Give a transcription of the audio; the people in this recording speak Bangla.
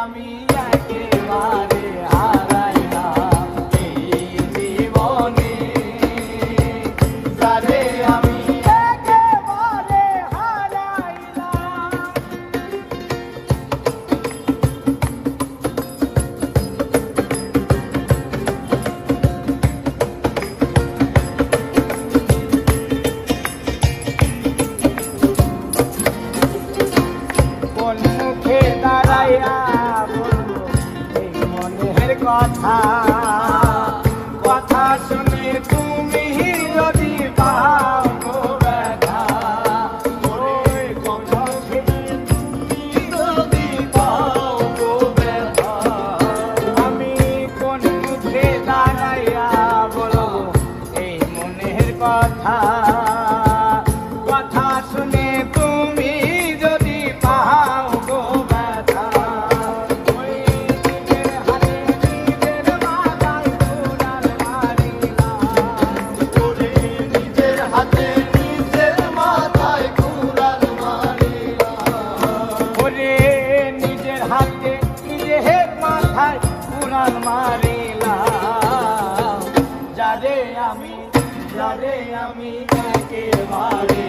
আমি একেবারে হারাইলাম এই জীবনে, যারে আমি একেবারে হারাইলাম। কোন মুখে দাঁড়াইয়া বলবো এই মনের কথা, কথা শুনে তুমি যদি পাও গো ব্যথা, ওই কথা শুনে তুমি যদি পাও গো ব্যথা, আমি কোন মুখে দাঁড়াইয়া বলবো এই মনের কথা, কথা শুনে তুমি যদি পাও গো ব্যথা, ওই নিজের হাতে নিজের মাথায় কুড়াল মারিলাম, ওরে নিজের হাতে নিজের মাথায় কুড়াল মারিলাম, ওরে নিজের হাতে নিজের মাথায় কুড়াল মারিলাম, যারে আমি একেবারে